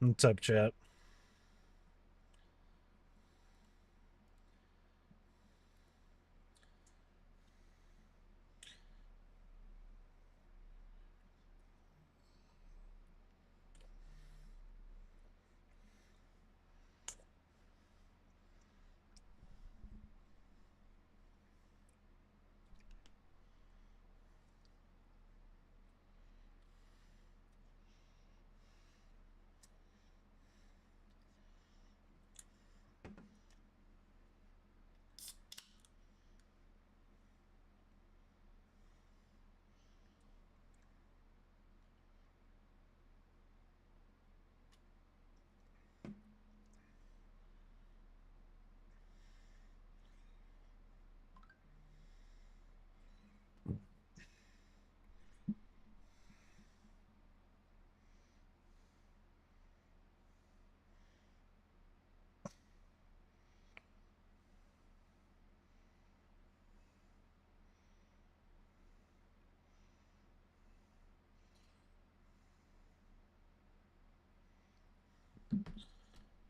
What's up, chat?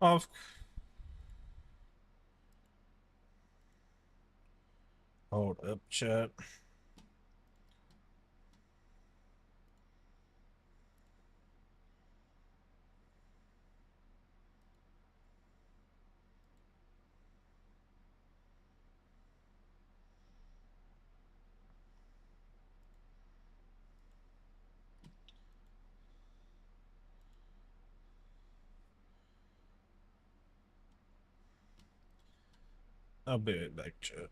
Off. Hold up, chat. I'll be right back, chat.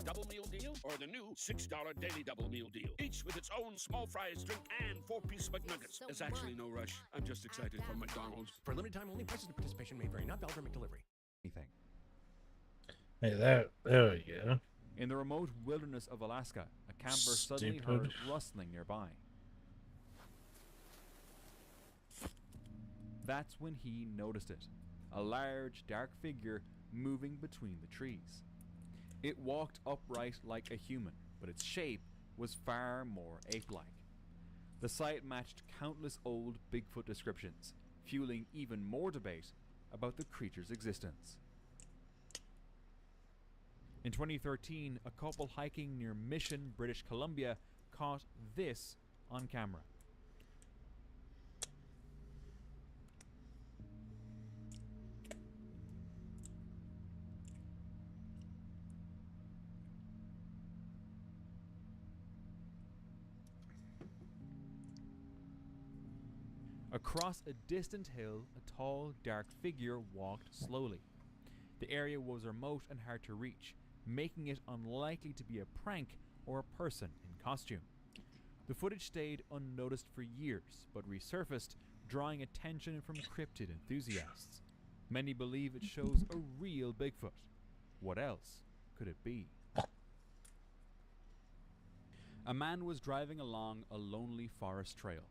Double meal deal or the new $6 daily double meal deal. Each with its own small fries, drink, and 4-piece McNuggets. There's actually no rush. I'm just excited for McDonald's. For limited time only, prices and participation may vary. Not valid for McDelivery. Anything. Hey, there we go. In the remote wilderness of Alaska, a camper suddenly heard rustling nearby. That's when he noticed it. A large, dark figure moving between the trees. It walked upright like a human, but its shape was far more ape-like. The sight matched countless old Bigfoot descriptions, fueling even more debate about the creature's existence. In 2013, a couple hiking near Mission, British Columbia, caught this on camera. Across a distant hill, a tall, dark figure walked slowly. The area was remote and hard to reach, making it unlikely to be a prank or a person in costume. The footage stayed unnoticed for years, but resurfaced, drawing attention from cryptid enthusiasts. Many believe it shows a real Bigfoot. What else could it be? A man was driving along a lonely forest trail.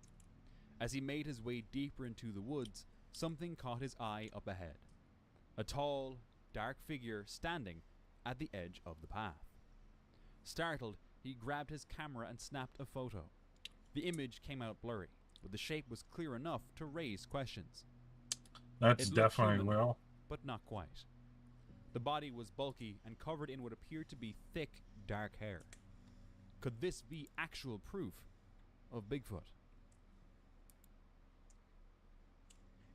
As he made his way deeper into the woods, something caught his eye up ahead. A tall, dark figure standing at the edge of the path. Startled, he grabbed his camera and snapped a photo. The image came out blurry, but the shape was clear enough to raise questions. That's definitely human, real. but not quite. The body was bulky and covered in what appeared to be thick, dark hair. Could this be actual proof of Bigfoot?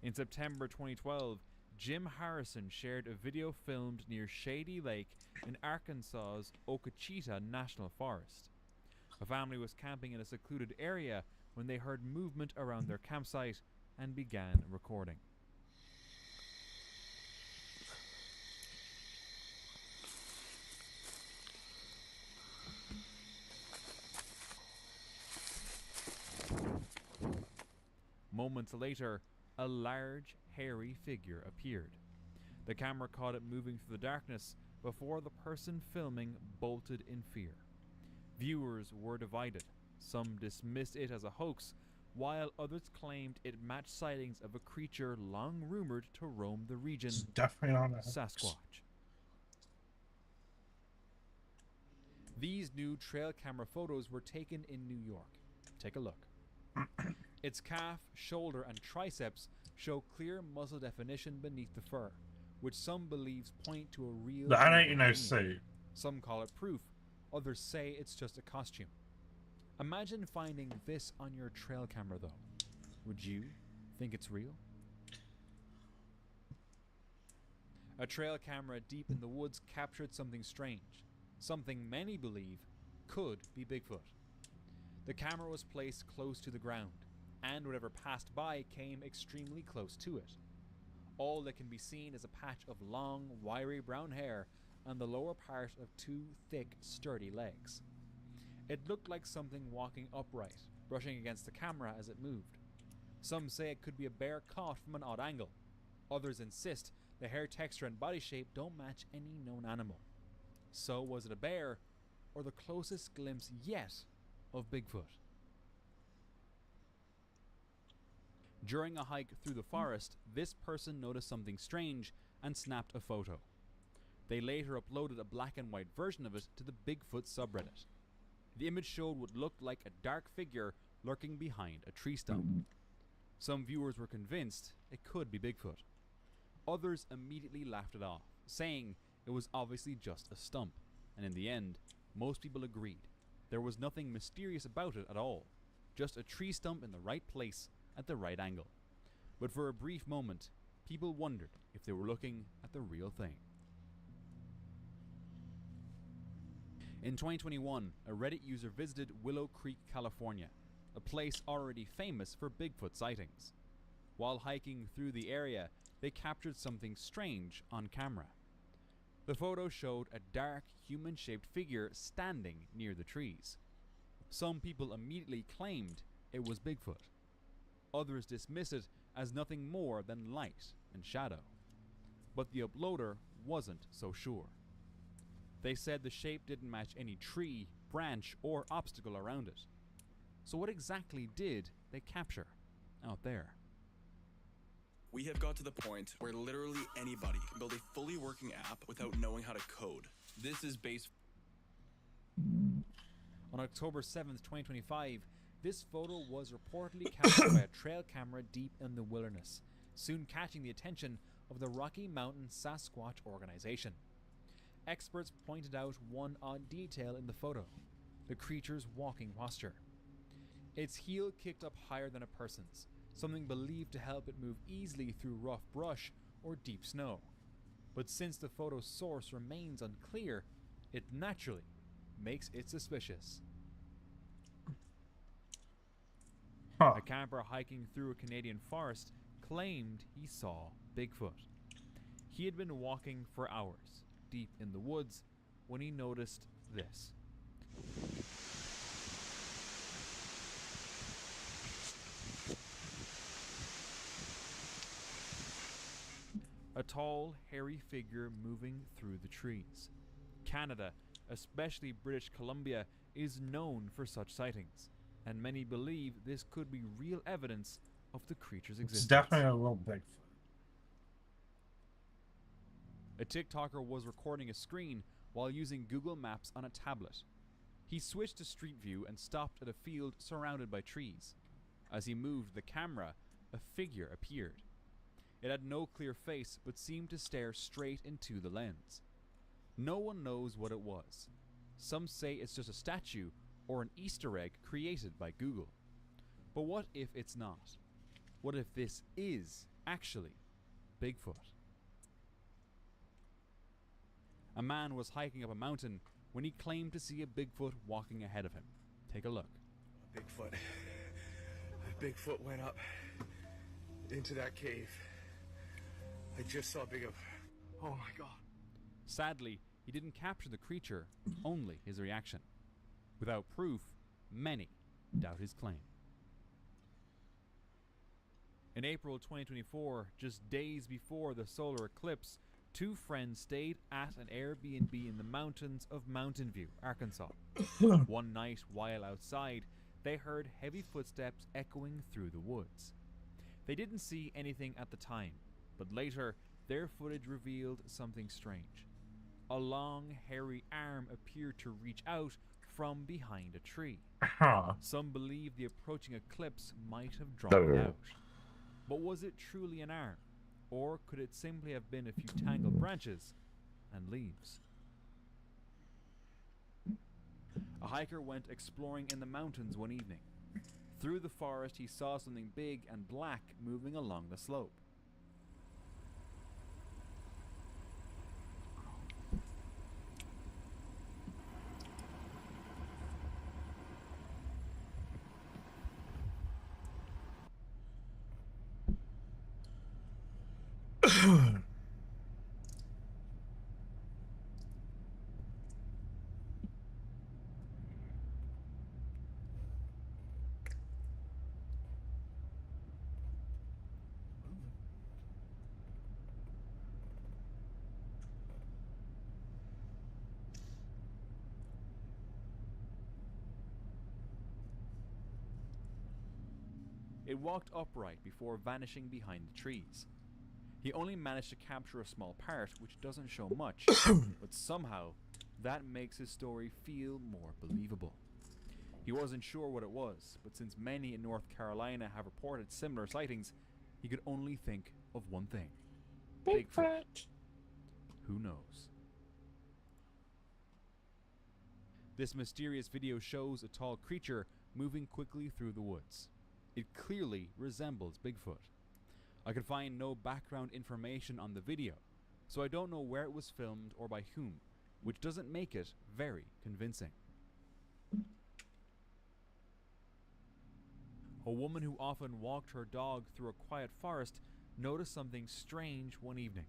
In September 2012, Jim Harrison shared a video filmed near Shady Lake in Arkansas's Okachita National Forest. A family was camping in a secluded area when they heard movement around their campsite and began recording. Moments later, a large, hairy figure appeared. The camera caught it moving through the darkness, before the person filming bolted in fear. Viewers were divided. Some dismissed it as a hoax, while others claimed it matched sightings of a creature long rumored to roam the region, It's definitely not a hoax. Sasquatch. These new trail camera photos were taken in New York. Take a look. Its calf, shoulder, and triceps show clear muscle definition beneath the fur, which some believes point to a real That ain't human no being. suit. Some call it proof, others say it's just a costume. Imagine finding this on your trail camera though. Would you think it's real? A trail camera deep in the woods captured something strange, something many believe could be Bigfoot. The camera was placed close to the ground, and whatever passed by came extremely close to it. All that can be seen is a patch of long, wiry brown hair and the lower part of two thick, sturdy legs. It looked like something walking upright, brushing against the camera as it moved. Some say it could be a bear caught from an odd angle. Others insist the hair texture and body shape don't match any known animal. So was it a bear, or the closest glimpse yet of Bigfoot? During a hike through the forest, this person noticed something strange and snapped a photo. They later uploaded a black and white version of it to the Bigfoot subreddit. The image showed what looked like a dark figure lurking behind a tree stump. Some viewers were convinced it could be Bigfoot. Others immediately laughed it off, saying it was obviously just a stump, and in the end, most people agreed. There was nothing mysterious about it at all, just a tree stump in the right place at the right angle. But for a brief moment, people wondered if they were looking at the real thing. In 2021, a Reddit user visited Willow Creek, California, a place already famous for Bigfoot sightings. While hiking through the area, they captured something strange on camera. The photo showed a dark, human-shaped figure standing near the trees. Some people immediately claimed it was Bigfoot. Others dismissed it as nothing more than light and shadow. But the uploader wasn't so sure. They said the shape didn't match any tree, branch, or obstacle around it. So what exactly did they capture out there? We have got to the point where literally anybody can build a fully working app without knowing how to code. This is based... On October 7th, 2025, this photo was reportedly captured by a trail camera deep in the wilderness, soon catching the attention of the Rocky Mountain Sasquatch organization. Experts pointed out one odd detail in the photo: the creature's walking posture. Its heel kicked up higher than a person's, something believed to help it move easily through rough brush or deep snow. But since the photo's source remains unclear, it naturally makes it suspicious. Huh. A camper hiking through a Canadian forest claimed he saw Bigfoot. He had been walking for hours, deep in the woods, when he noticed this. A tall, hairy figure moving through the trees. Canada, especially British Columbia, is known for such sightings, and many believe this could be real evidence of the creature's existence. It's definitely a little Bigfoot. A TikToker was recording a screen while using Google Maps on a tablet. He switched to Street View and stopped at a field surrounded by trees. As he moved the camera, a figure appeared. It had no clear face but seemed to stare straight into the lens. No one knows what it was. Some say it's just a statue or an Easter egg created by Google. But what if it's not? What if this is actually Bigfoot? A man was hiking up a mountain when he claimed to see a Bigfoot walking ahead of him. Take a look. Bigfoot. Bigfoot went up into that cave. I just saw Bigfoot. Oh my God. Sadly, he didn't capture the creature, only his reaction. Without proof, many doubt his claim. In April 2024, just days before the solar eclipse, Two friends stayed at an Airbnb in the mountains of Mountain View, Arkansas. One night, while outside, they heard heavy footsteps echoing through the woods. They didn't see anything at the time, but later, their footage revealed something strange. A long, hairy arm appeared to reach out from behind a tree. Huh. Some believe the approaching eclipse might have drawn it out. But was it truly an arm? Or could it simply have been a few tangled branches and leaves? A hiker went exploring in the mountains one evening. Through the forest, he saw something big and black moving along the slope. It walked upright before vanishing behind the trees. He only managed to capture a small part, which doesn't show much, but somehow that makes his story feel more believable. He wasn't sure what it was, but since many in North Carolina have reported similar sightings, he could only think of one thing. Bigfoot. Who knows? This mysterious video shows a tall creature moving quickly through the woods. It clearly resembles Bigfoot. I could find no background information on the video, so I don't know where it was filmed or by whom, which doesn't make it very convincing. A woman who often walked her dog through a quiet forest noticed something strange one evening.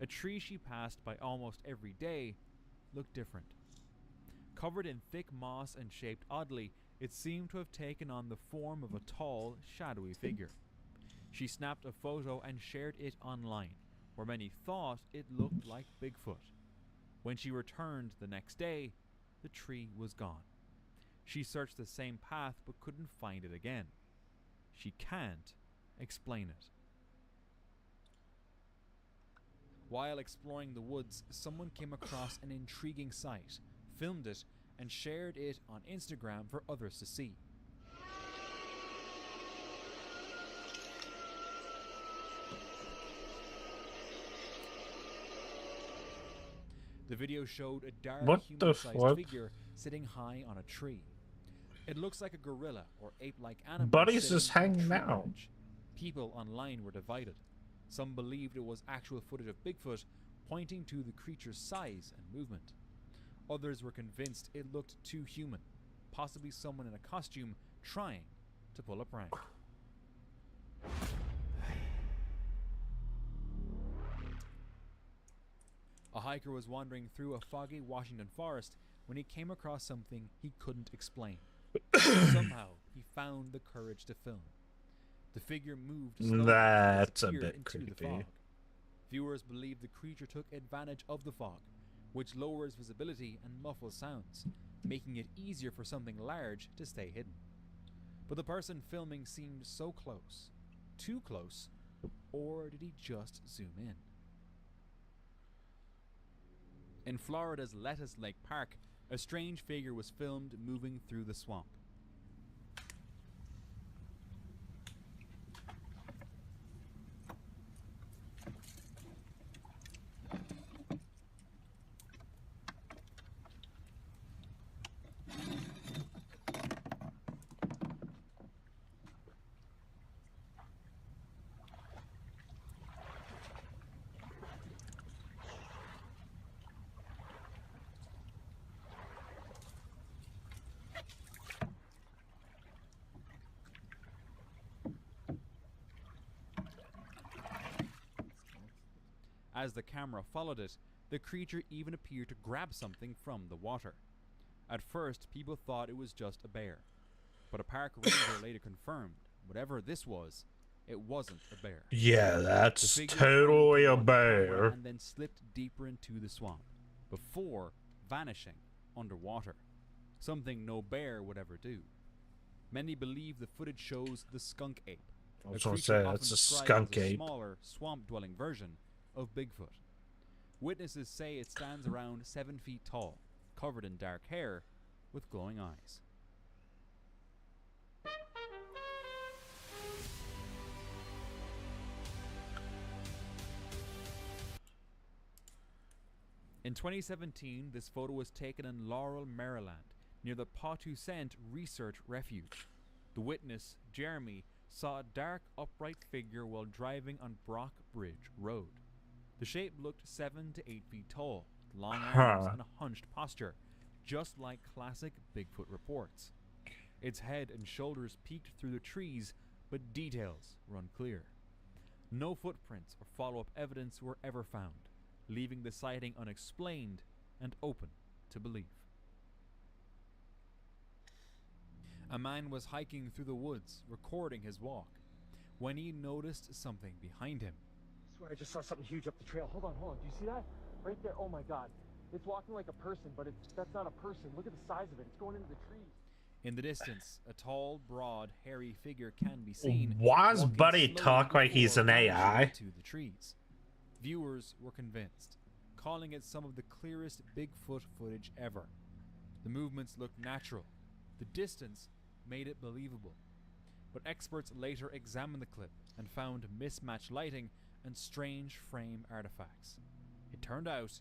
A tree she passed by almost every day looked different. Covered in thick moss and shaped oddly, it seemed to have taken on the form of a tall, shadowy figure. She snapped a photo and shared it online, where many thought it looked like Bigfoot. When she returned the next day, the tree was gone. She searched the same path but couldn't find it again. She can't explain it. While exploring the woods, someone came across an intriguing sight, filmed it, and shared it on Instagram for others to see. The video showed a dark human-sized figure sitting high on a tree. It looks like a gorilla or ape-like animal. Buddy's just hanging out. People online were divided. Some believed it was actual footage of Bigfoot, pointing to the creature's size and movement. Others were convinced it looked too human, possibly someone in a costume trying to pull a prank. A hiker was wandering through a foggy Washington forest when he came across something he couldn't explain. Somehow, he found the courage to film. The figure moved slowly. That's a and bit into the creepy. fog. Viewers believe the creature took advantage of the fog, which lowers visibility and muffles sounds, making it easier for something large to stay hidden. But the person filming seemed so close. Too close? Or did he just zoom in? In Florida's Lettuce Lake Park, a strange figure was filmed moving through the swamp. As the camera followed it, the creature even appeared to grab something from the water. At first, people thought it was just a bear, but a park ranger later confirmed whatever this was it wasn't a bear. Yeah, The that's figure totally a turned toward the camera bear. and then slipped deeper into the swamp before vanishing underwater, something no bear would ever do. Many believe the footage shows the skunk ape, I a was gonna creature say, often that's a described skunk as a ape. smaller, swamp-dwelling version of Bigfoot. Witnesses say it stands around 7 feet tall, covered in dark hair, with glowing eyes. In 2017, this photo was taken in Laurel, Maryland, near the Pawtuxent Research Refuge. The witness, Jeremy, saw a dark, upright figure while driving on Brock Bridge Road. The shape looked 7 to 8 feet tall, with long arms and a hunched posture, just like classic Bigfoot reports. Its head and shoulders peeked through the trees, but details were unclear. No footprints or follow-up evidence were ever found, leaving the sighting unexplained and open to belief. A man was hiking through the woods, recording his walk, when he noticed something behind him. I swear I just saw something huge up the trail. Hold on. Do you see that? Right there. Oh my god. It's walking like a person, but that's not a person. Look at the size of it. It's going into the trees. In the distance, a tall, broad, hairy figure can be seen. Why does walking Buddy slowly talk like he's before an vanishing AI? into the trees. Viewers were convinced, calling it some of the clearest Bigfoot footage ever. The movements looked natural. The distance made it believable. But experts later examined the clip and found mismatched lighting and strange frame artifacts. It turned out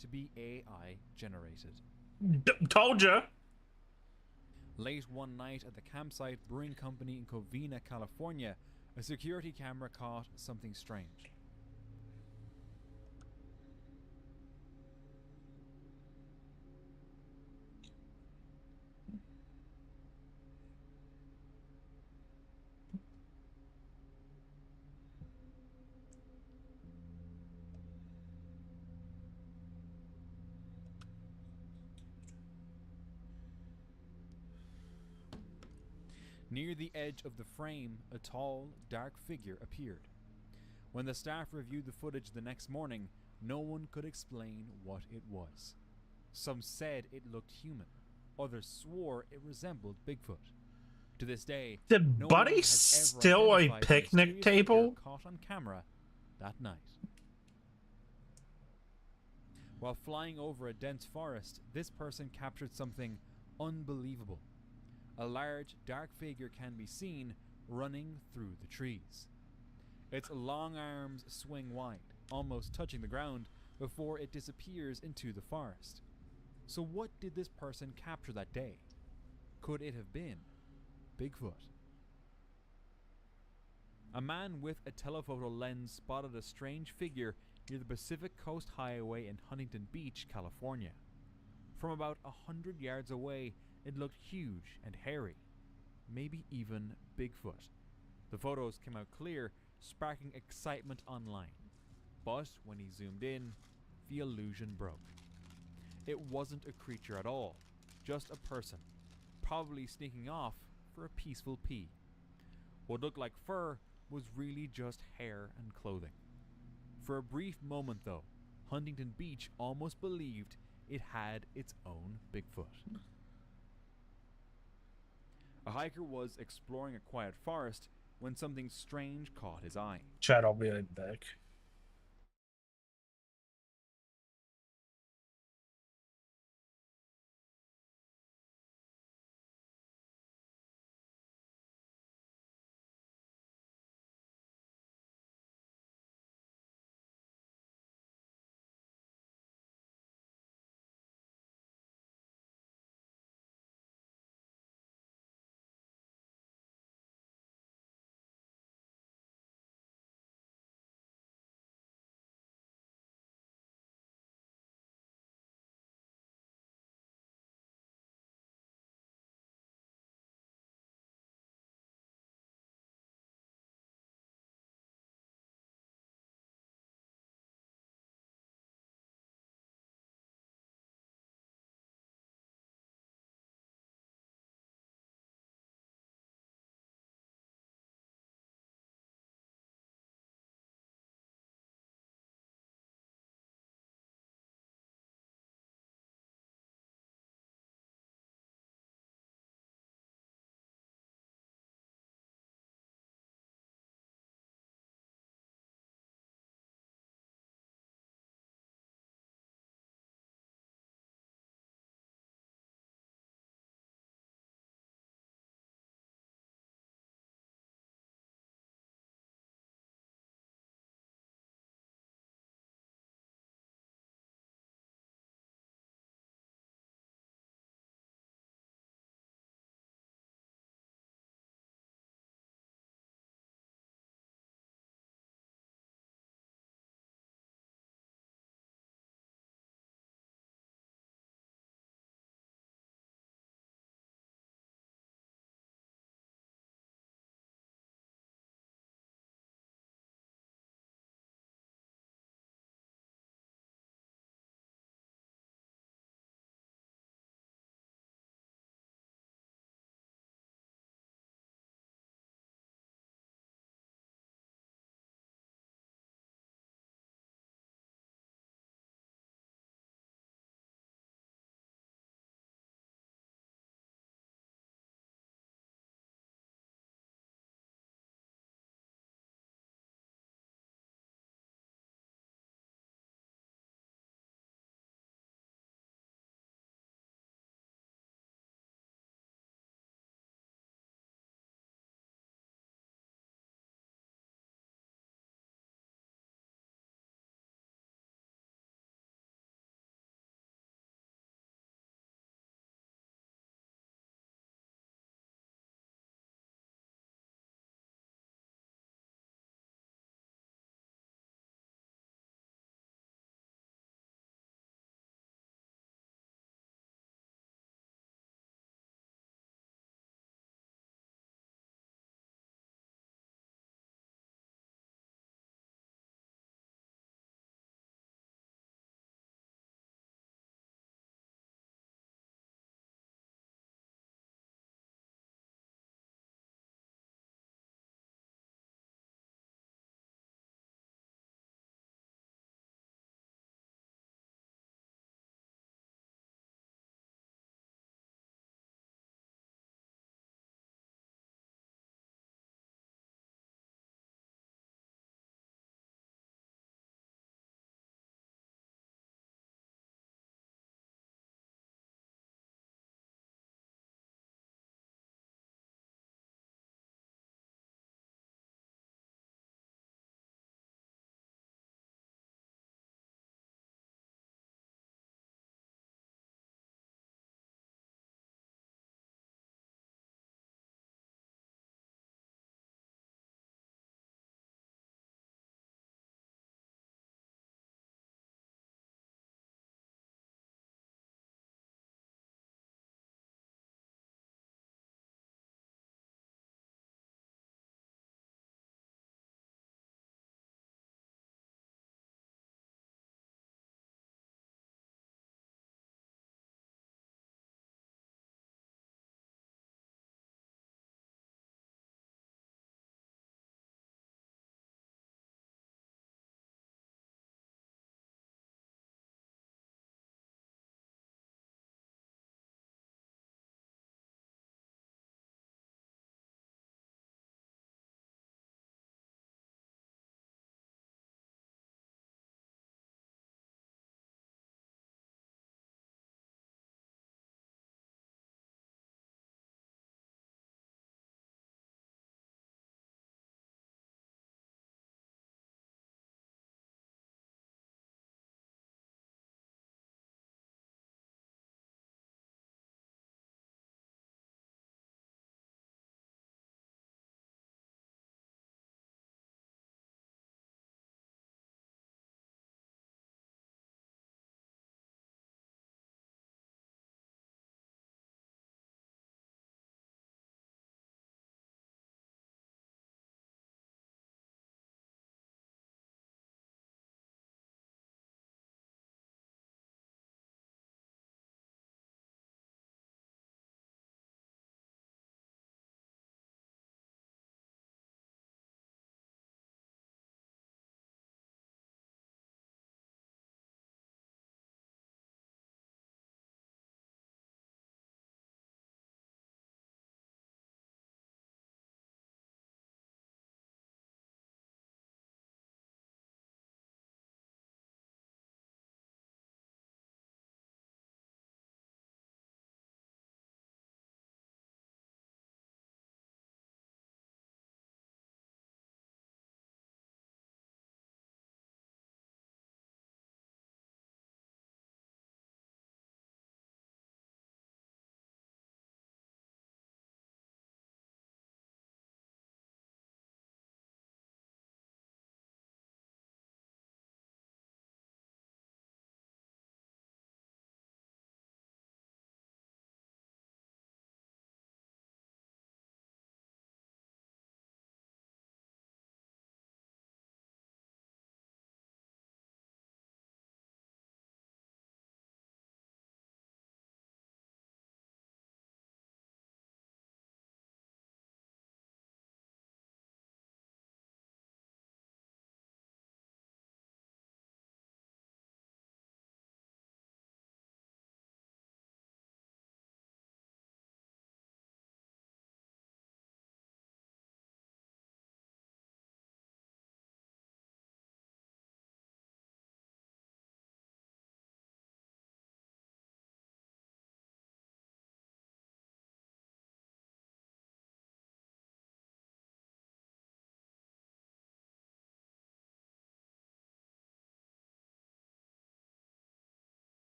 to be AI generated. Told ya. Late one night at the campsite brewing company in Covina, California, a security camera caught something strange. Near the edge of the frame, a tall, dark figure appeared. When the staff reviewed the footage the next morning, no one could explain what it was. Some said it looked human. Others swore it resembled Bigfoot. To this day, Did no Buddy one has ever steal a identified the picnic mysterious figure table? caught on camera that night. While flying over a dense forest, this person captured something unbelievable. A large, dark figure can be seen running through the trees. Its long arms swing wide, almost touching the ground, before it disappears into the forest. So what did this person capture that day? Could it have been Bigfoot? A man with a telephoto lens spotted a strange figure near the Pacific Coast Highway in Huntington Beach, California. From about 100 yards away, it looked huge and hairy, maybe even Bigfoot. The photos came out clear, sparking excitement online. But when he zoomed in, the illusion broke. It wasn't a creature at all, just a person, probably sneaking off for a peaceful pee. What looked like fur was really just hair and clothing. For a brief moment, though, Huntington Beach almost believed it had its own Bigfoot. A hiker was exploring a quiet forest when something strange caught his eye. Chad, I'll be right back.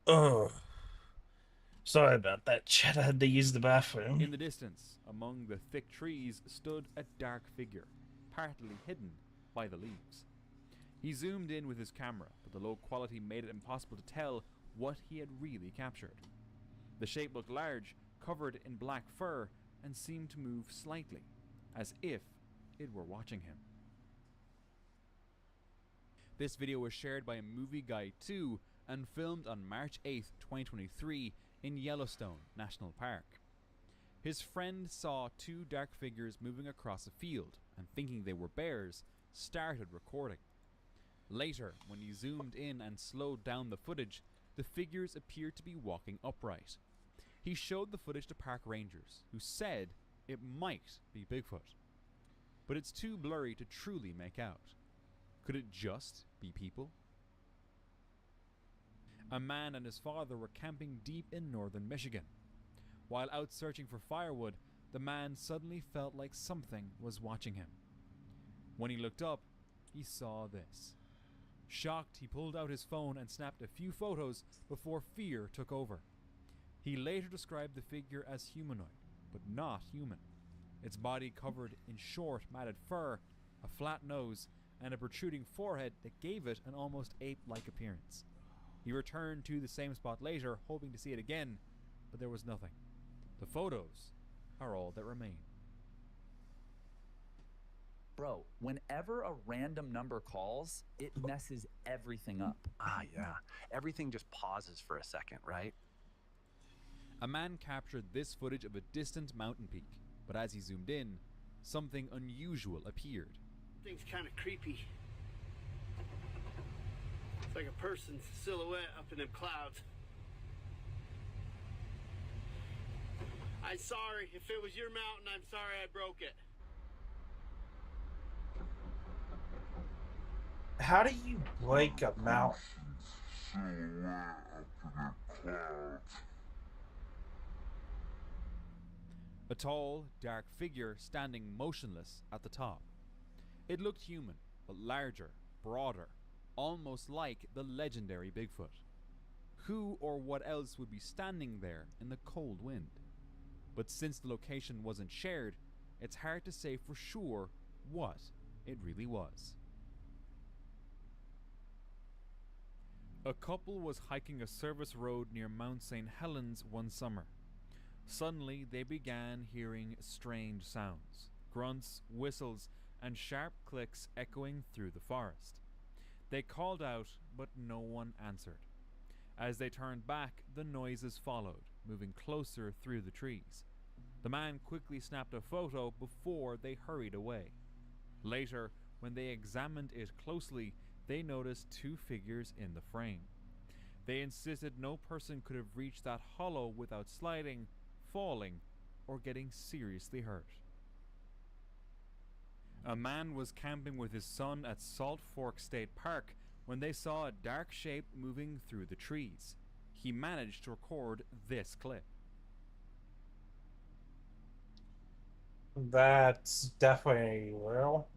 Oh, sorry about that, Chad. I had to use the bathroom. In the distance, among the thick trees, stood a dark figure, partly hidden by the leaves. He zoomed in with his camera, but the low quality made it impossible to tell what he had really captured. The shape looked large, covered in black fur, and seemed to move slightly, as if it were watching him. This video was shared by a movie guy 2 and filmed on March 8th, 2023 in Yellowstone National Park. His friend saw two dark figures moving across a field and, thinking they were bears, started recording. Later, when he zoomed in and slowed down the footage, the figures appeared to be walking upright. He showed the footage to park rangers, who said it might be Bigfoot. But it's too blurry to truly make out. Could it just be people? A man and his father were camping deep in northern Michigan. While out searching for firewood, the man suddenly felt like something was watching him. When he looked up, he saw this. Shocked, he pulled out his phone and snapped a few photos before fear took over. He later described the figure as humanoid, but not human. Its body covered in short, matted fur, a flat nose, and a protruding forehead that gave it an almost ape-like appearance. He returned to the same spot later, hoping to see it again, but there was nothing. The photos are all that remain. Bro, whenever a random number calls, it messes everything up. Ah, yeah. Everything just pauses for a second, right? A man captured this footage of a distant mountain peak, but as he zoomed in, something unusual appeared. Thing's kind of creepy. It's like a person's silhouette up in them clouds. I'm sorry. If it was your mountain, I'm sorry I broke it. How do you break a mountain? A tall, dark figure standing motionless at the top. It looked human, but larger, broader, almost like the legendary Bigfoot. Who or what else would be standing there in the cold wind? But since the location wasn't shared, it's hard to say for sure what it really was. A couple was hiking a service road near Mount St. Helens one summer. Suddenly, they began hearing strange sounds, grunts, whistles, and sharp clicks echoing through the forest. They called out, but no one answered. As they turned back, the noises followed, moving closer through the trees. The man quickly snapped a photo before they hurried away. Later, when they examined it closely, they noticed two figures in the frame. They insisted no person could have reached that hollow without sliding, falling, or getting seriously hurt. A man was camping with his son at Salt Fork State Park when they saw a dark shape moving through the trees. He managed to record this clip. That's definitely real.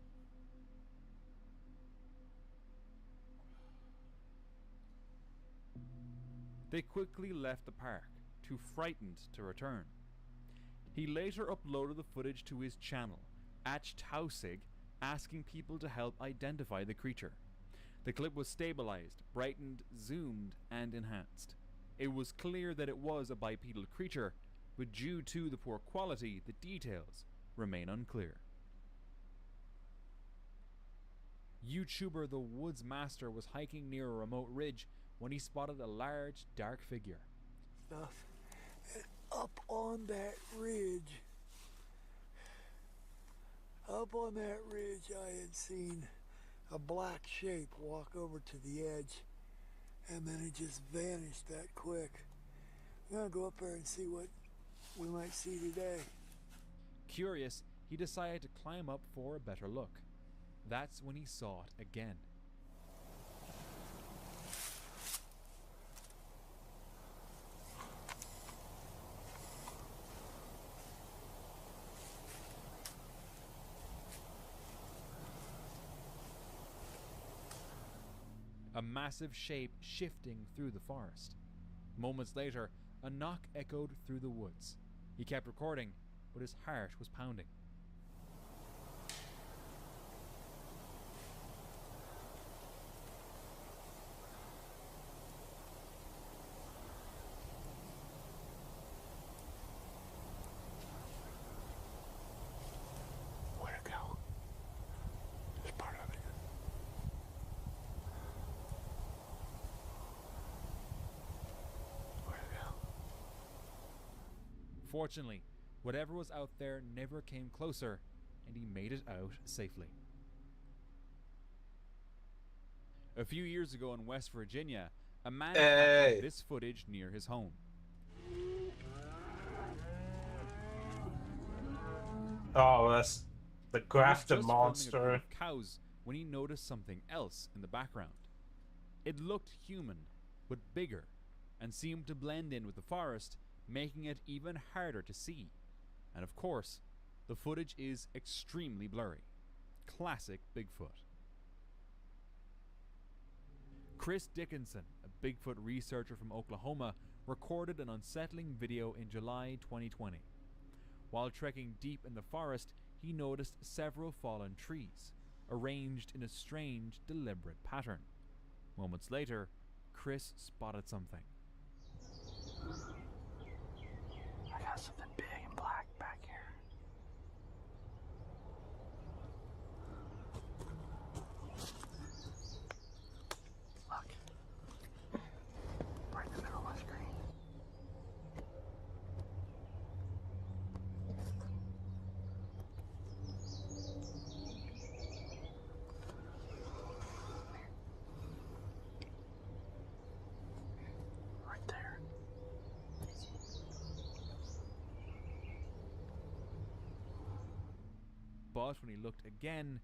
They quickly left the park, too frightened to return. He later uploaded the footage to his channel, @Tausig, asking people to help identify the creature. The clip was stabilized, brightened, zoomed, and enhanced. It was clear that it was a bipedal creature, but due to the poor quality, the details remain unclear. YouTuber The Woods Master was hiking near a remote ridge when he spotted a large, dark figure. Stuff. And up on that ridge, I had seen a black shape walk over to the edge, and then it just vanished that quick. I'm gonna go up there and see what we might see today. Curious, he decided to climb up for a better look. That's when he saw it again. A massive shape shifting through the forest. Moments later, a knock echoed through the woods. He kept recording, but his heart was pounding. Where'd it go? There's part of it. Where'd it go? Fortunately, whatever was out there never came closer, and he made it out safely. A few years ago in West Virginia, a man captured this footage near his home. Oh, that's the He was grafted just filming a monster. group of cows when he noticed something else in the background. It looked human, but bigger, and seemed to blend in with the forest, making it even harder to see. And of course, the footage is extremely blurry. Classic Bigfoot. Chris Dickinson, a Bigfoot researcher from Oklahoma, recorded an unsettling video in July 2020. While trekking deep in the forest, he noticed several fallen trees, arranged in a strange, deliberate pattern. Moments later, Chris spotted something. I got something big and black back here. Look. Right in the middle of my screen. Right there. But when he looked again,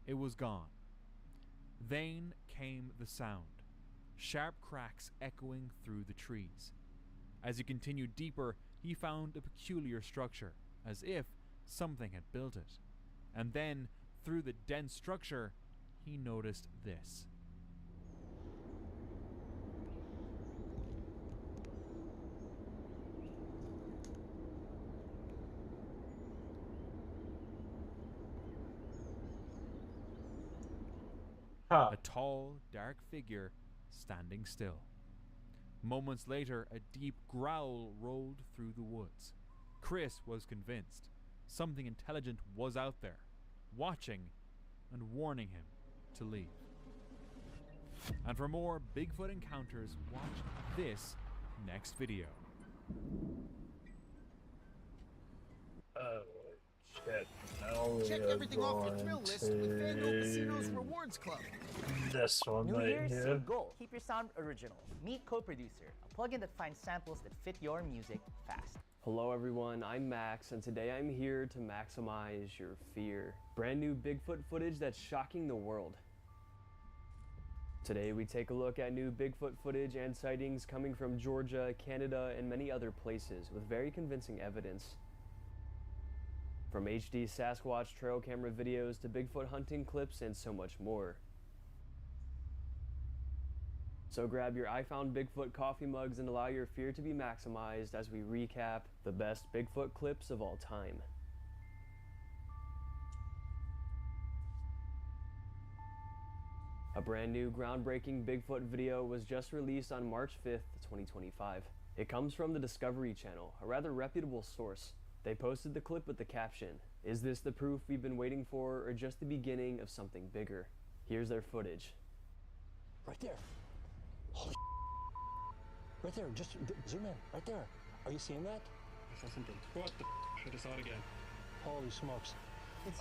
it was gone. Then came the sound, sharp cracks echoing through the trees. As he continued deeper, he found a peculiar structure, as if something had built it. And then, through the dense structure, he noticed this. Huh. A tall, dark figure standing still. Moments later, a deep growl rolled through the woods. Chris was convinced something intelligent was out there, watching and warning him to leave. And for more Bigfoot encounters, watch this next video. Oh, shit. Now Check we are everything off your thrill going list with FanDuel Casino's to Rewards Club. this one New right Year, here. same goal. Keep your sound original. Meet Co-Producer, a plugin that finds samples that fit your music fast. Hello everyone, I'm Max, and today I'm here to maximize your fear. Brand new Bigfoot footage that's shocking the world. Today we take a look at new Bigfoot footage and sightings coming from Georgia, Canada, and many other places with very convincing evidence. From HD Sasquatch trail camera videos to Bigfoot hunting clips and so much more. So grab your I Found Bigfoot coffee mugs and allow your fear to be maximized as we recap the best Bigfoot clips of all time. A brand new groundbreaking Bigfoot video was just released on March 5th, 2025. It comes from the Discovery Channel, a rather reputable source. They posted the clip with the caption, "Is this the proof we've been waiting for or just the beginning of something bigger?" Here's their footage. Right there. Holy right there, just zoom in, right there. Are you seeing that? I saw something. What the I just saw it again. Holy smokes.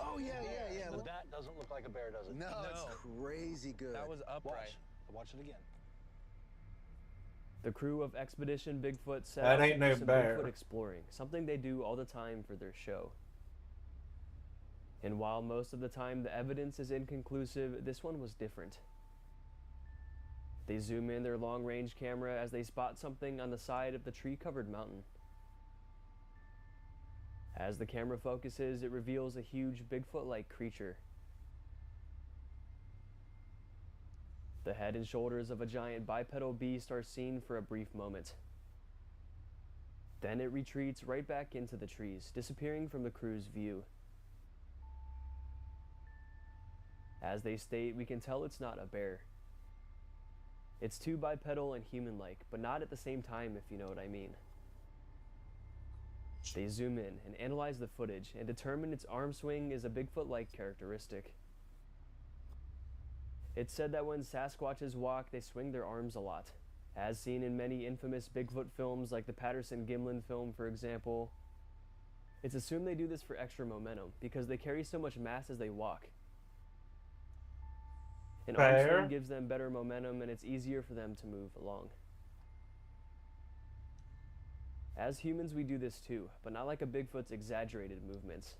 Oh, yeah. But that doesn't look like a bear, does it? No, it's crazy good. That was upright. Watch it again. The crew of Expedition Bigfoot set That out ain't to no do some bear. Bigfoot exploring, something they do all the time for their show. And while most of the time the evidence is inconclusive, this one was different. They zoom in their long-range camera as they spot something on the side of the tree-covered mountain. As the camera focuses, it reveals a huge Bigfoot-like creature. The head and shoulders of a giant bipedal beast are seen for a brief moment. Then it retreats right back into the trees, disappearing from the crew's view. As they state, we can tell it's not a bear. It's too bipedal and human-like, but not at the same time, if you know what I mean. They zoom in and analyze the footage and determine its arm swing is a Bigfoot-like characteristic. It's said that when Sasquatches walk, they swing their arms a lot, as seen in many infamous Bigfoot films like the Patterson-Gimlin film, for example. It's assumed they do this for extra momentum, because they carry so much mass as they walk. An arm swing gives them better momentum and it's easier for them to move along. As humans we do this too, but not like a Bigfoot's exaggerated movements.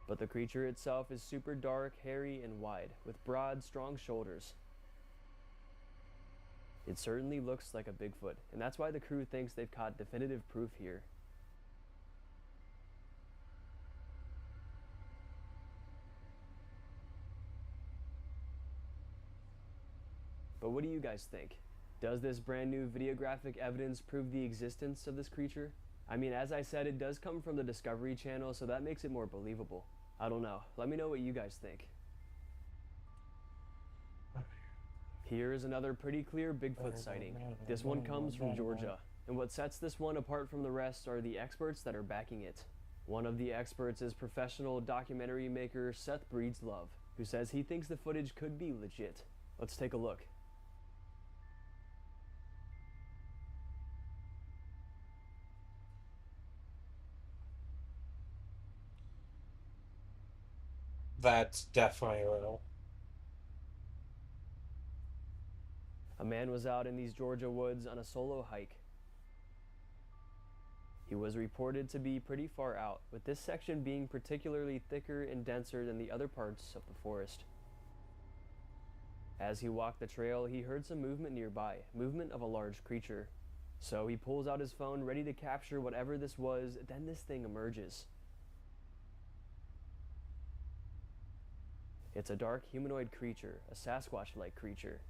But the creature itself is super dark, hairy, and wide, with broad, strong shoulders. It certainly looks like a Bigfoot, and that's why the crew thinks they've caught definitive proof here. But what do you guys think? Does this brand new videographic evidence prove the existence of this creature? I mean, as I said, it does come from the Discovery Channel, so that makes it more believable. I don't know. Let me know what you guys think. Here is another pretty clear Bigfoot sighting. This one comes from Georgia. And what sets this one apart from the rest are the experts that are backing it. One of the experts is professional documentary maker Seth Breedslove, who says he thinks the footage could be legit. Let's take a look. That's definitely real. A man was out in these Georgia woods on a solo hike. He was reported to be pretty far out, with this section being particularly thicker and denser than the other parts of the forest. As he walked the trail, he heard some movement nearby, movement of a large creature. So he pulls out his phone, ready to capture whatever this was, then this thing emerges. It's a dark humanoid creature, a Sasquatch-like creature.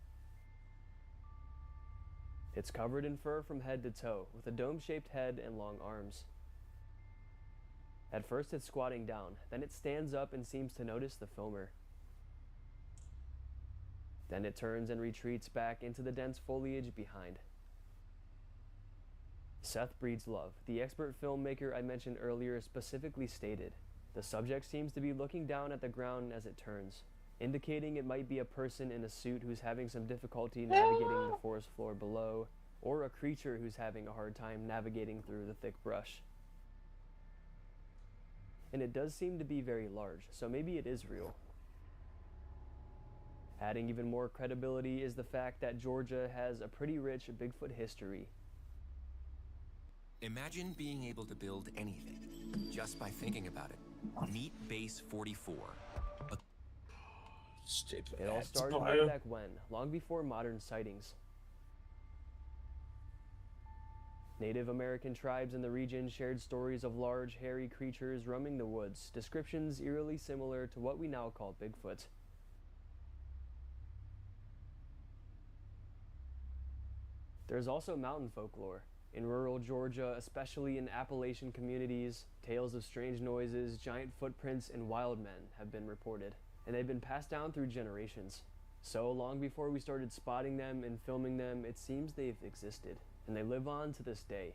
It's covered in fur from head to toe, with a dome-shaped head and long arms. At first it's squatting down, then it stands up and seems to notice the filmer. Then it turns and retreats back into the dense foliage behind. Seth Breedslove, the expert filmmaker I mentioned earlier, specifically stated, "The subject seems to be looking down at the ground as it turns, indicating it might be a person in a suit who's having some difficulty navigating the forest floor below, or a creature who's having a hard time navigating through the thick brush." And it does seem to be very large, so maybe it is real. Adding even more credibility is the fact that Georgia has a pretty rich Bigfoot history. Imagine being able to build anything just by thinking about it. Meet Base 44. It all started way back when, long before modern sightings. Native American tribes in the region shared stories of large, hairy creatures roaming the woods, descriptions eerily similar to what we now call Bigfoot. There's also mountain folklore. In rural Georgia, especially in Appalachian communities, tales of strange noises, giant footprints, and wild men have been reported, and they've been passed down through generations. So long before we started spotting them and filming them, it seems they've existed, and they live on to this day.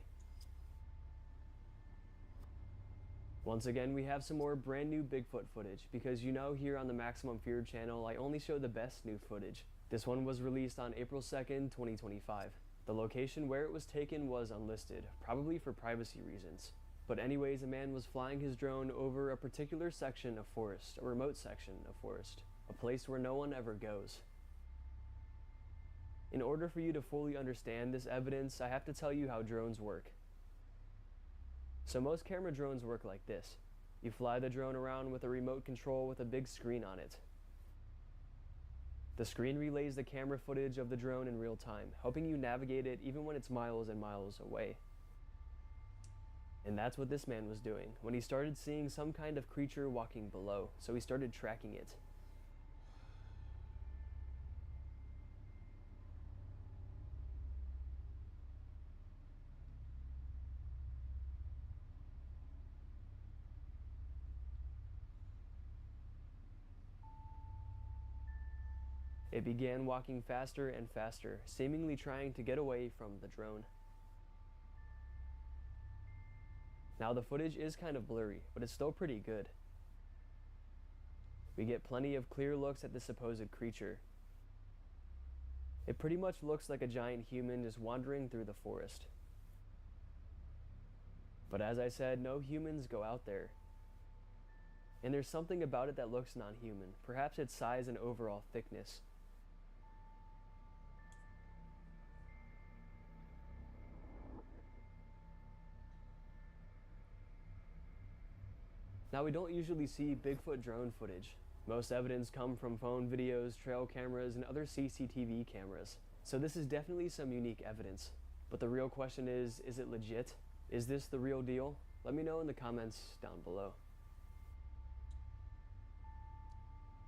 Once again, we have some more brand new Bigfoot footage, because you know here on the Maximum Fear channel, I only show the best new footage. This one was released on April 2nd, 2025. The location where it was taken was unlisted, probably for privacy reasons. But anyways, a man was flying his drone over a particular section of forest, a remote section of forest, a place where no one ever goes. In order for you to fully understand this evidence, I have to tell you how drones work. So most camera drones work like this. You fly the drone around with a remote control with a big screen on it. The screen relays the camera footage of the drone in real time, helping you navigate it even when it's miles and miles away. And that's what this man was doing when he started seeing some kind of creature walking below, so he started tracking it. It began walking faster and faster, seemingly trying to get away from the drone. Now the footage is kind of blurry, but it's still pretty good. We get plenty of clear looks at the supposed creature. It pretty much looks like a giant human just wandering through the forest. But as I said, no humans go out there. And there's something about it that looks non-human, perhaps its size and overall thickness. Now, we don't usually see Bigfoot drone footage. Most evidence come from phone videos, trail cameras, and other CCTV cameras. So this is definitely some unique evidence. But the real question is it legit? Is this the real deal? Let me know in the comments down below.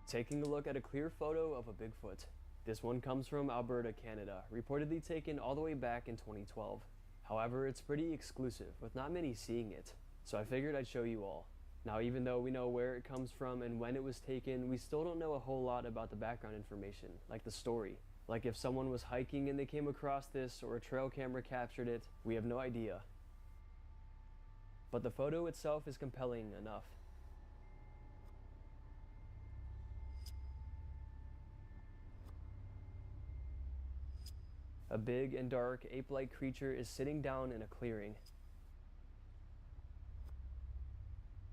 Taking a look at a clear photo of a Bigfoot. This one comes from Alberta, Canada, reportedly taken all the way back in 2012. However, it's pretty exclusive, with not many seeing it. So I figured I'd show you all. Now, even though we know where it comes from and when it was taken, we still don't know a whole lot about the background information, like the story. Like if someone was hiking and they came across this, or a trail camera captured it, we have no idea. But the photo itself is compelling enough. A big and dark ape-like creature is sitting down in a clearing.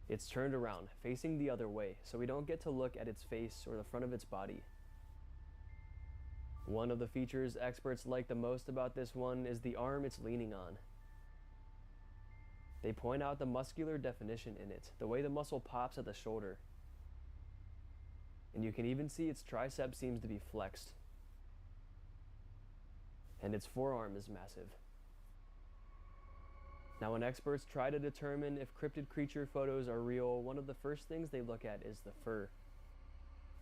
It's turned around, facing the other way, so we don't get to look at its face or the front of its body. One of the features experts like the most about this one is the arm it's leaning on. They point out the muscular definition in it, the way the muscle pops at the shoulder. And you can even see its tricep seems to be flexed. And its forearm is massive. Now, when experts try to determine if cryptid creature photos are real, one of the first things they look at is the fur.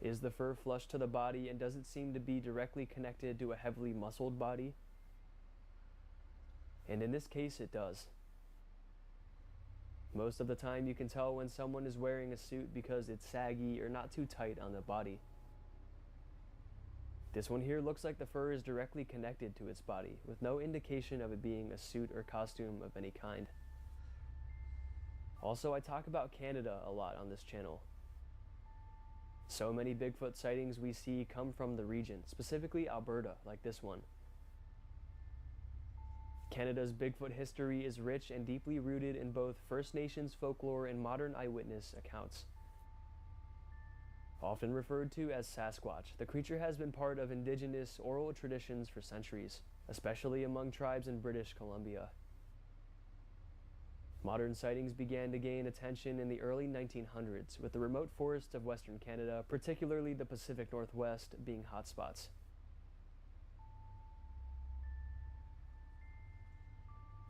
Is the fur flush to the body, and does it seem to be directly connected to a heavily muscled body? And in this case, it does. Most of the time you can tell when someone is wearing a suit because it's saggy or not too tight on the body. This one here looks like the fur is directly connected to its body, with no indication of it being a suit or costume of any kind. Also, I talk about Canada a lot on this channel. So many Bigfoot sightings we see come from the region, specifically Alberta, like this one. Canada's Bigfoot history is rich and deeply rooted in both First Nations folklore and modern eyewitness accounts. Often referred to as Sasquatch, the creature has been part of indigenous oral traditions for centuries, especially among tribes in British Columbia. Modern sightings began to gain attention in the early 1900s, with the remote forests of Western Canada, particularly the Pacific Northwest, being hotspots.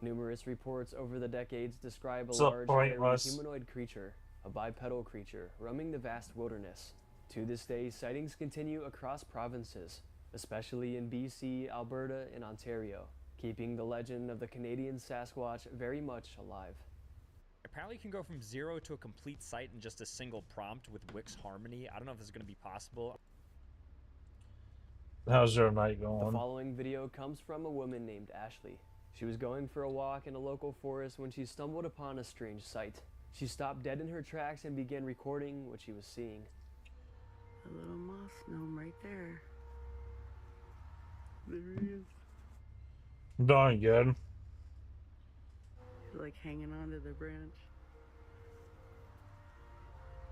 Numerous reports over the decades describe a large, hairy humanoid creature, a bipedal creature, roaming the vast wilderness. To this day, sightings continue across provinces, especially in BC, Alberta, and Ontario, keeping the legend of the Canadian Sasquatch very much alive. Apparently you can go from 0 to a complete site in just a single prompt with Wix Harmony. I don't know if this is going to be possible. How's your night going? The following video comes from a woman named Ashley. She was going for a walk in a local forest when she stumbled upon a strange sight. She stopped dead in her tracks and began recording what she was seeing. A little moss gnome right there. There he is. Darn good. He's like hanging onto the branch.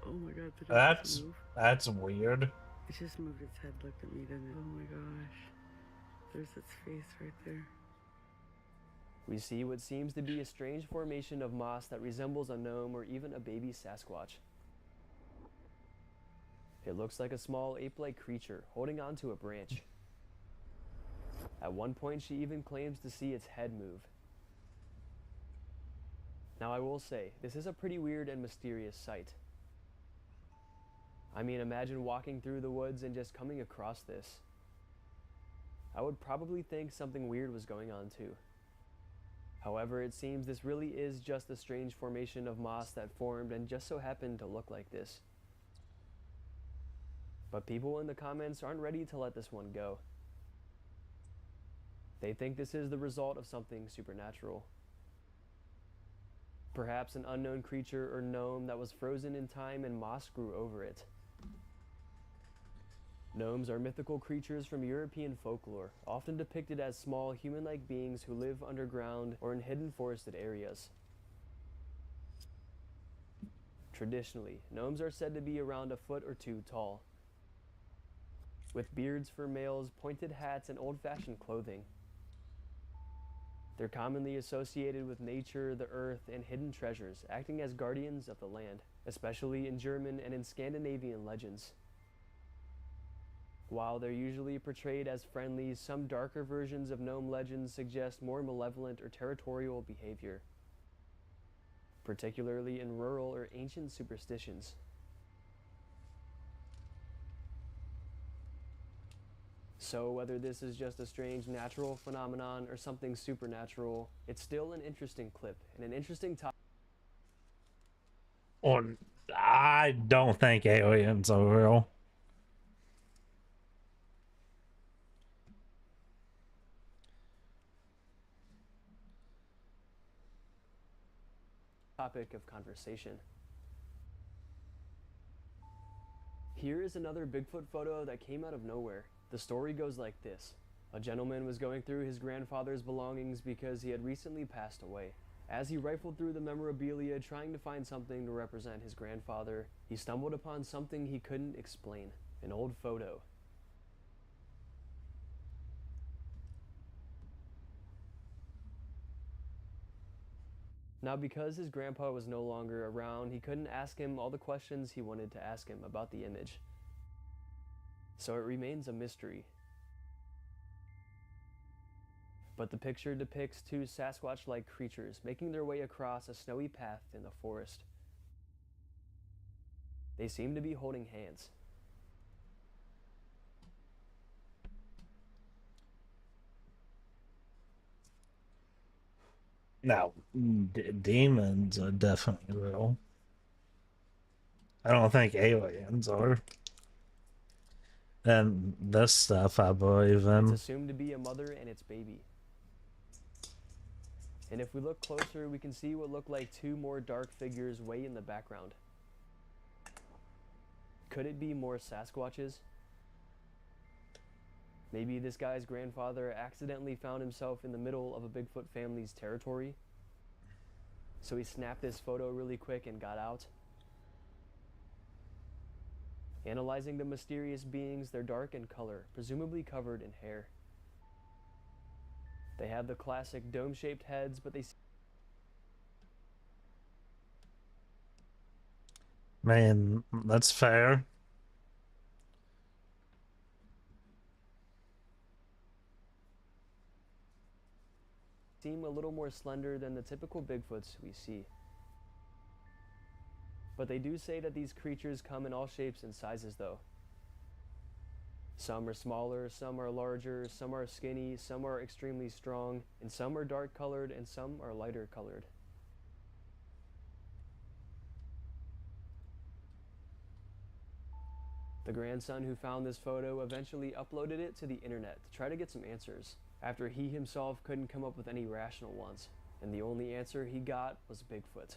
Oh my god, did it That's move? that's weird. It just moved its head, looked at me, didn't it? Oh my gosh. There's its face right there. We see what seems to be a strange formation of moss that resembles a gnome or even a baby Sasquatch. It looks like a small ape-like creature holding onto a branch. At one point, she even claims to see its head move. Now, I will say, this is a pretty weird and mysterious sight. I mean, imagine walking through the woods and just coming across this. I would probably think something weird was going on too. However, it seems this really is just a strange formation of moss that formed and just so happened to look like this. But people in the comments aren't ready to let this one go. They think this is the result of something supernatural. Perhaps an unknown creature or gnome that was frozen in time and moss grew over it. Gnomes are mythical creatures from European folklore, often depicted as small human-like beings who live underground or in hidden forested areas. Traditionally, gnomes are said to be around a foot or two tall, with beards for males, pointed hats, and old-fashioned clothing. They're commonly associated with nature, the earth, and hidden treasures, acting as guardians of the land, especially in German and in Scandinavian legends. While they're usually portrayed as friendly, some darker versions of gnome legends suggest more malevolent or territorial behavior, particularly in rural or ancient superstitions. So whether this is just a strange natural phenomenon or something supernatural, it's still an interesting clip and an interesting topic. Or I don't think aliens are real. Topic of conversation. Here is another Bigfoot photo that came out of nowhere. The story goes like this. A gentleman was going through his grandfather's belongings because he had recently passed away. As he rifled through the memorabilia trying to find something to represent his grandfather, he stumbled upon something he couldn't explain. An old photo. Now, because his grandpa was no longer around, he couldn't ask him all the questions he wanted to ask him about the image. So it remains a mystery. But the picture depicts two Sasquatch-like creatures making their way across a snowy path in the forest. They seem to be holding hands. Now, demons are definitely real. I don't think aliens are. And this stuff I believe in. It's assumed to be a mother and its baby. And if we look closer, we can see what look like two more dark figures way in the background. Could it be more Sasquatches? Maybe this guy's grandfather accidentally found himself in the middle of a Bigfoot family's territory, so he snapped this photo really quick and got out. Analyzing the mysterious beings, they're dark in color, presumably covered in hair. They have the classic dome-shaped heads, but they Man, that's fair. seem a little more slender than the typical Bigfoots we see. But they do say that these creatures come in all shapes and sizes though. Some are smaller, some are larger, some are skinny, some are extremely strong, and some are dark colored and some are lighter colored. The grandson who found this photo eventually uploaded it to the internet to try to get some answers, after he himself couldn't come up with any rational ones, and the only answer he got was Bigfoot.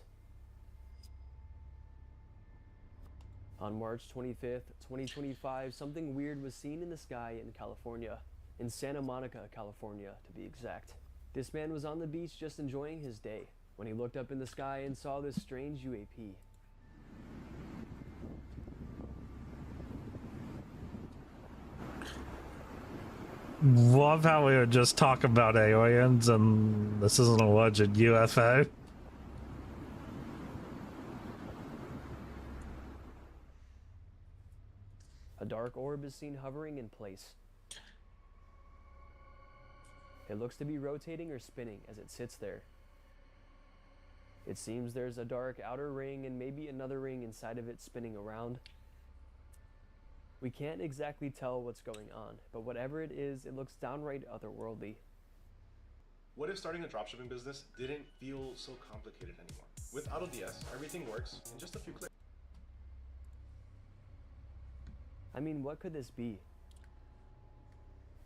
On March 25th, 2025, something weird was seen in the sky in California, in Santa Monica, California to be exact. This man was on the beach just enjoying his day when he looked up in the sky and saw this strange UAP. Love how we were just talking about aliens and this is an alleged UFO. A dark orb is seen hovering in place. It looks to be rotating or spinning as it sits there. It seems there's a dark outer ring and maybe another ring inside of it spinning around. We can't exactly tell what's going on, but whatever it is, it looks downright otherworldly. What if starting a dropshipping business didn't feel so complicated anymore? With AutoDS, everything works in just a few clicks. I mean, what could this be?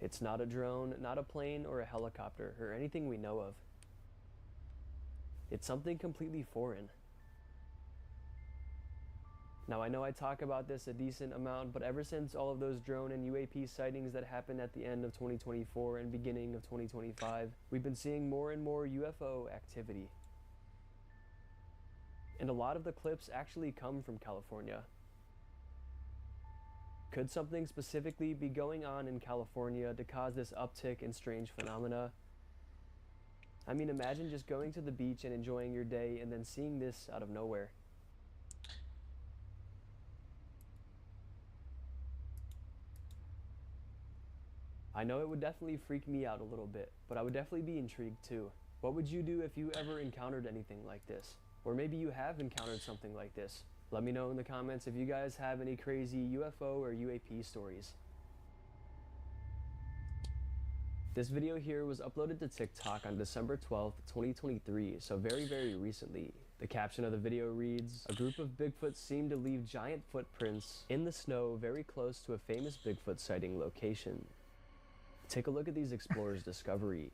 It's not a drone, not a plane or a helicopter, or anything we know of. It's something completely foreign. Now, I know I talk about this a decent amount, but ever since all of those drone and UAP sightings that happened at the end of 2024 and beginning of 2025, we've been seeing more and more UFO activity. And a lot of the clips actually come from California. Could something specifically be going on in California to cause this uptick in strange phenomena? I mean, imagine just going to the beach and enjoying your day and then seeing this out of nowhere. I know it would definitely freak me out a little bit, but I would definitely be intrigued too. What would you do if you ever encountered anything like this? Or maybe you have encountered something like this. Let me know in the comments if you guys have any crazy UFO or UAP stories. This video here was uploaded to TikTok on December 12th, 2023, so very recently. The caption of the video reads, "A group of Bigfoots seem to leave giant footprints in the snow very close to a famous Bigfoot sighting location." Take a look at these explorers' discovery.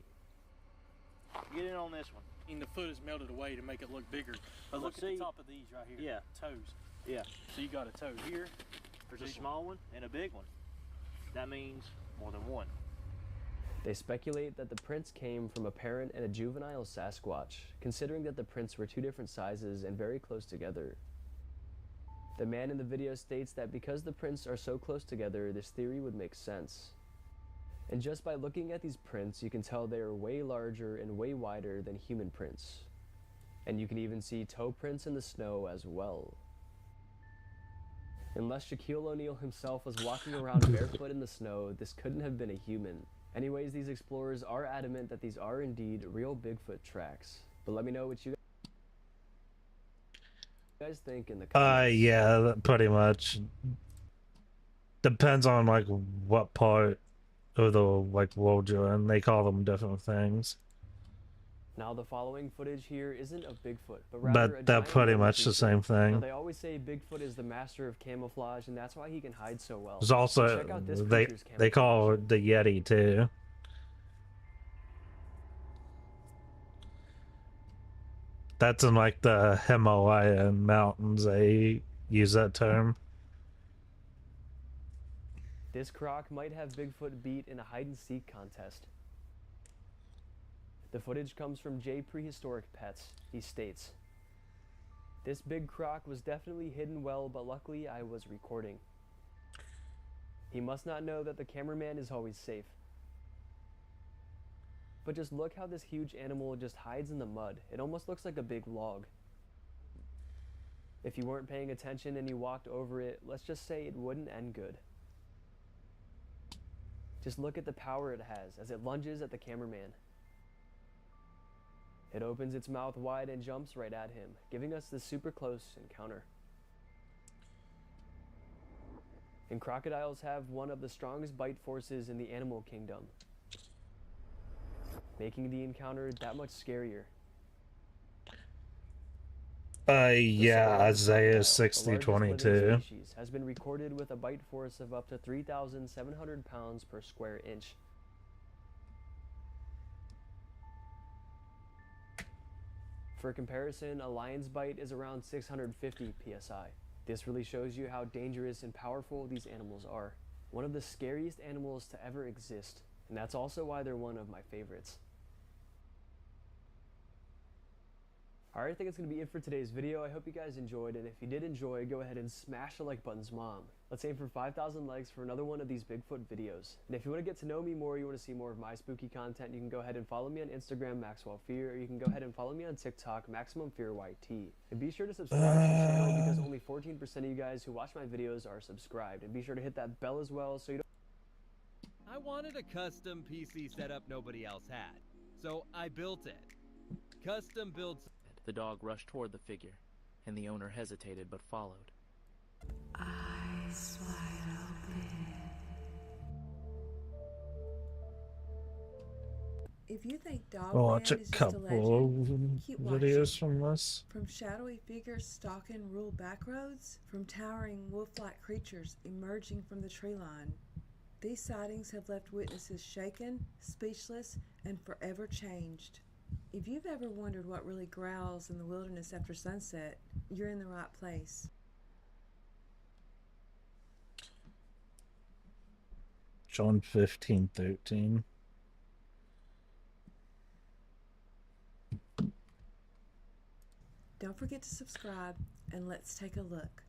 Get in on this one. And the foot is melted away to make it look bigger. But look at the top of these right here. Yeah. Toes. Yeah. So you got a toe here. There's a small one and a big one. That means more than one. They speculate that the prints came from a parent and a juvenile Sasquatch, considering that the prints were two different sizes and very close together. The man in the video states that because the prints are so close together, this theory would make sense. And just by looking at these prints, you can tell they are way larger and way wider than human prints. And you can even see toe prints in the snow as well. Unless Shaquille O'Neal himself was walking around barefoot in the snow, this couldn't have been a human. Anyways, these explorers are adamant that these are indeed real Bigfoot tracks. But let me know what you guys think in the comments. Yeah, pretty much. Depends on like what part of the like world you're in. They call them different things. Now the following footage here isn't of Bigfoot, but rather But they're pretty much the same Now, thing. they always say Bigfoot is the master of camouflage, and that's why he can hide so well. There's also Check out this they creature's they call it the Yeti too. That's in like the Himalayan mountains. They use that term. This croc might have Bigfoot beat in a hide-and-seek contest. The footage comes from J Prehistoric Pets. He states, "This big croc was definitely hidden well, but luckily I was recording. He must not know that the cameraman is always safe. But just look how this huge animal just hides in the mud. It almost looks like a big log. If you weren't paying attention and you walked over it, let's just say it wouldn't end good. Just look at the power it has as it lunges at the cameraman. It opens its mouth wide and jumps right at him, giving us this super close encounter. And crocodiles have one of the strongest bite forces in the animal kingdom, making the encounter that much scarier. Yeah, Isaiah The largest living 60:22. species has been recorded with a bite force of up to 3,700 pounds per square inch. For comparison, a lion's bite is around 650 psi. This really shows you how dangerous and powerful these animals are. One of the scariest animals to ever exist, and that's also why they're one of my favorites. Alright, I think it's going to be it for today's video. I hope you guys enjoyed, and if you did enjoy, go ahead and smash the like button's mom. Let's aim for 5,000 likes for another one of these Bigfoot videos. And if you want to get to know me more, you want to see more of my spooky content, you can go ahead and follow me on Instagram, MaxwellFear, or you can go ahead and follow me on TikTok, MaximumFearYT. And be sure to subscribe to the channel because only 14% of you guys who watch my videos are subscribed. And be sure to hit that bell as well so you don't... I wanted a custom PC setup nobody else had, so I built it. Custom built. The dog rushed toward the figure, and the owner hesitated but followed. Eyes wide open. If you think I'll watch a Dogman is just a couple legend, keep videos watching. from this. From shadowy figures stalking rural backroads, from towering wolf-like creatures emerging from the tree line, these sightings have left witnesses shaken, speechless, and forever changed. If you've ever wondered what really growls in the wilderness after sunset, you're in the right place. John 15:13. Don't forget to subscribe, and let's take a look.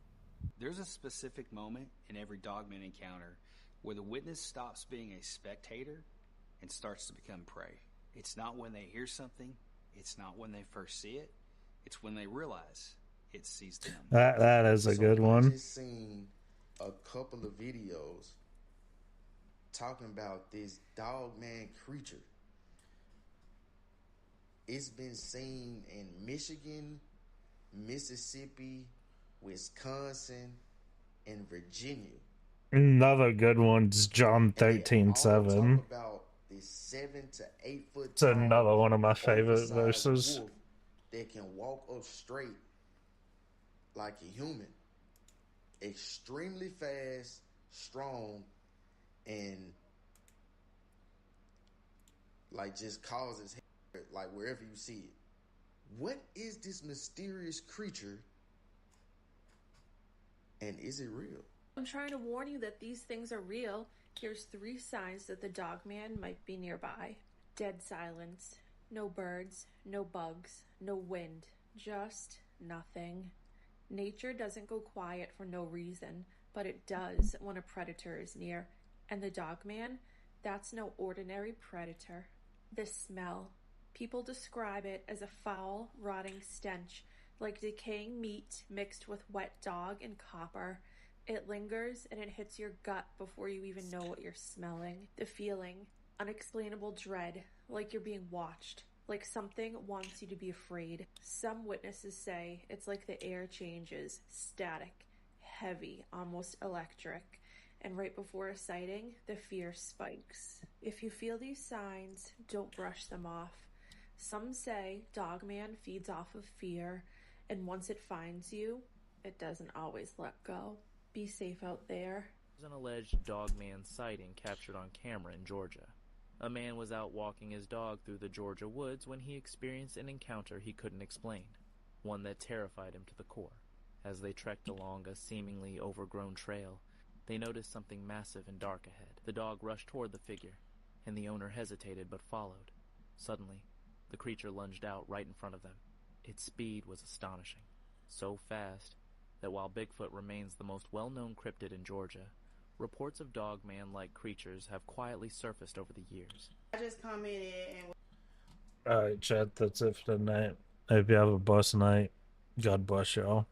There's a specific moment in every Dogman encounter where the witness stops being a spectator and starts to become prey. It's not when they hear something, it's not when they first see it, it's when they realize it sees them. That is a good one. I just seen a couple of videos talking about this Dogman creature. It's been seen in Michigan, Mississippi, Wisconsin, and Virginia. Another good one's John 13:7. Talk about this 7 to 8 foot It's another one of my favorite oversized verses. wolf that can walk up straight like a human. Extremely fast, strong, and like just causes hair, like wherever you see it. What is this mysterious creature, and is it real? I'm trying to warn you that these things are real. Here's 3 signs that the Dogman might be nearby. Dead silence. No birds, no bugs, no wind. Just nothing. Nature doesn't go quiet for no reason, but it does when a predator is near. And the Dogman, that's no ordinary predator. The smell. People describe it as a foul, rotting stench, like decaying meat mixed with wet dog and copper. It lingers and it hits your gut before you even know what you're smelling. The feeling, unexplainable dread, like you're being watched, like something wants you to be afraid. Some witnesses say it's like the air changes, static, heavy, almost electric. And right before a sighting, the fear spikes. If you feel these signs, don't brush them off. Some say Dogman feeds off of fear, and once it finds you, it doesn't always let go. Be safe out there. There's an alleged Dogman sighting captured on camera in Georgia. A man was out walking his dog through the Georgia woods when he experienced an encounter he couldn't explain, one that terrified him to the core. As they trekked along a seemingly overgrown trail, they noticed something massive and dark ahead. The dog rushed toward the figure, and the owner hesitated but followed. Suddenly, the creature lunged out right in front of them. Its speed was astonishing, so fast that while Bigfoot remains the most well-known cryptid in Georgia, reports of Dogman-like creatures have quietly surfaced over the years. I just commented and... Alright, chat, that's it for tonight. Hope you have a blessed night. God bless y'all.